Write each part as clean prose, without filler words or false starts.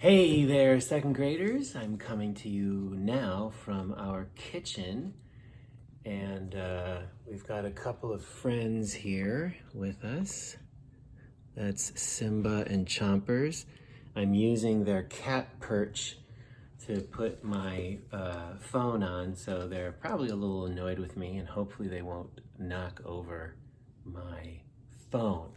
Hey there, second graders. I'm coming to you now from our kitchen, and we've got a couple of friends here with us. That's Simba and Chompers. I'm using their cat perch to put my phone on, so they're probably a little annoyed with me, and hopefully they won't knock over my phone.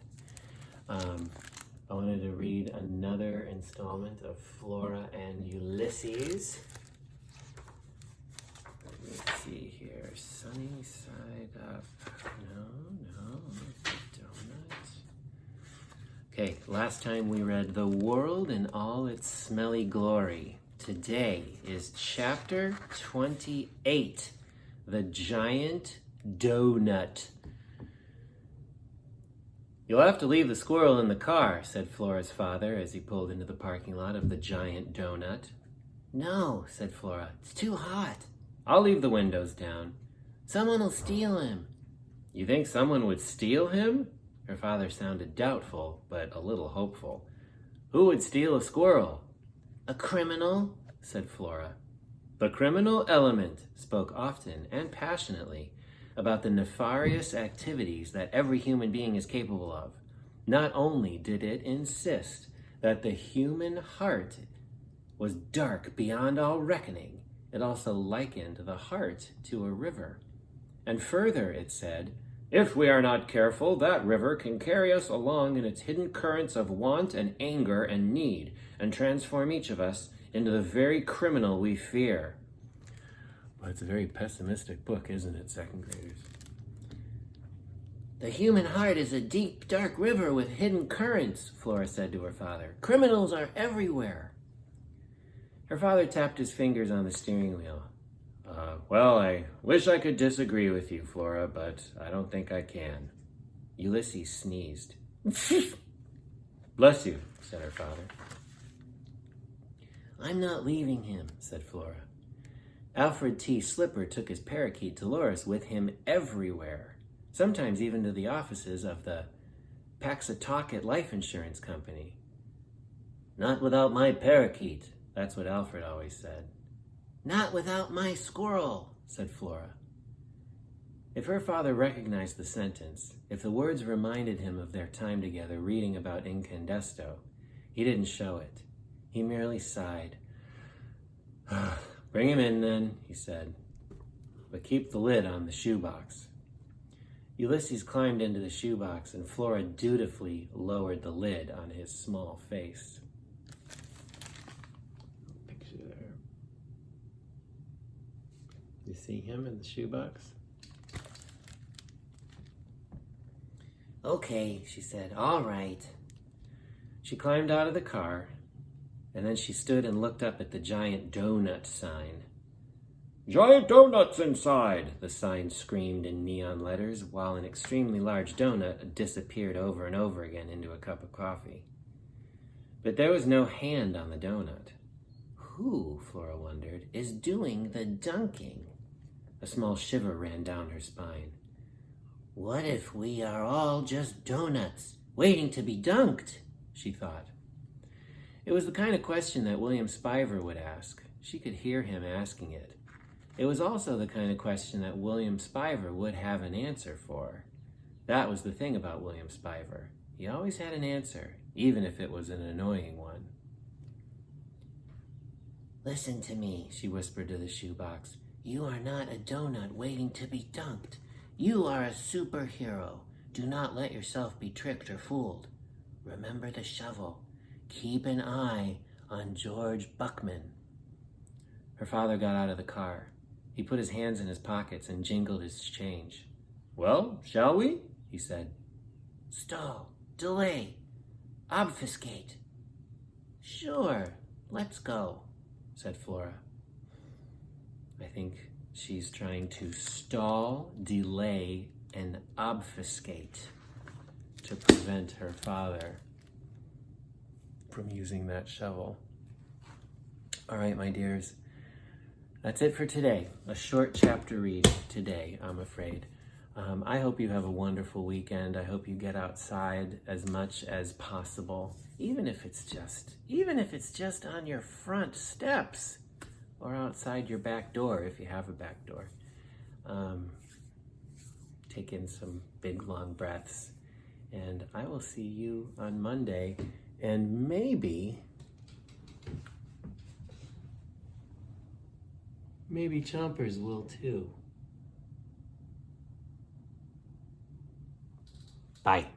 I wanted to read another installment of Flora and Ulysses. Let me see here. Sunny side up. No, donut. Okay, last time we read The World in All Its Smelly Glory. Today is chapter 28, The Giant Donut. "You'll have to leave the squirrel in the car," said Flora's father as he pulled into the parking lot of the Giant Donut. "No," said Flora, "it's too hot." "I'll leave the windows down." "Someone will steal him." "You think someone would steal him?" Her father sounded doubtful, but a little hopeful. "Who would steal a squirrel?" "A criminal," said Flora. The criminal element spoke often and passionately about the nefarious activities that every human being is capable of. Not only did it insist that the human heart was dark beyond all reckoning, it also likened the heart to a river. And further, it said, if we are not careful, that river can carry us along in its hidden currents of want and anger and need, and transform each of us into the very criminal we fear. Well, it's a very pessimistic book, isn't it, second graders? "The human heart is a deep, dark river with hidden currents," Flora said to her father. "Criminals are everywhere." Her father tapped his fingers on the steering wheel. Well, I wish I could disagree with you, Flora, but I don't think I can." Ulysses sneezed. "Bless you," said her father. "I'm not leaving him," said Flora. Alfred T. Slipper took his parakeet Dolores with him everywhere, sometimes even to the offices of the Paxatucket Life Insurance Company. "Not without my parakeet," that's what Alfred always said. "Not without my squirrel," said Flora. If her father recognized the sentence, if the words reminded him of their time together reading about Incandesto, he didn't show it. He merely sighed. "Bring him in then," he said, "but keep the lid on the shoebox." Ulysses climbed into the shoebox and Flora dutifully lowered the lid on his small face. Picture there. You see him in the shoebox? "Okay," she said, "all right." She climbed out of the car, and then she stood and looked up at the giant donut sign. "Giant donuts inside," the sign screamed in neon letters, while an extremely large donut disappeared over and over again into a cup of coffee. But there was no hand on the donut. Who, Flora wondered, is doing the dunking? A small shiver ran down her spine. What if we are all just donuts, waiting to be dunked? She thought. It was the kind of question that William Spiver would ask. She could hear him asking it. It was also the kind of question that William Spiver would have an answer for. That was the thing about William Spiver. He always had an answer, even if it was an annoying one. "Listen to me," she whispered to the shoebox. "You are not a donut waiting to be dunked. You are a superhero. Do not let yourself be tricked or fooled. Remember the shovel. Keep an eye on George Buckman." Her father got out of the car. He put his hands in his pockets and jingled his change. "Well, shall we?" he said. "Stall, delay, obfuscate." "Sure, let's go," said Flora. I think she's trying to stall, delay, and obfuscate to prevent her father from using that shovel. All right, my dears, that's it for today. A short chapter read today, I'm afraid. I hope you have a wonderful weekend. I hope you get outside as much as possible, even if it's just on your front steps or outside your back door if you have a back door. Take in some big long breaths, and I will see you on Monday, and maybe Chompers will too. Bye.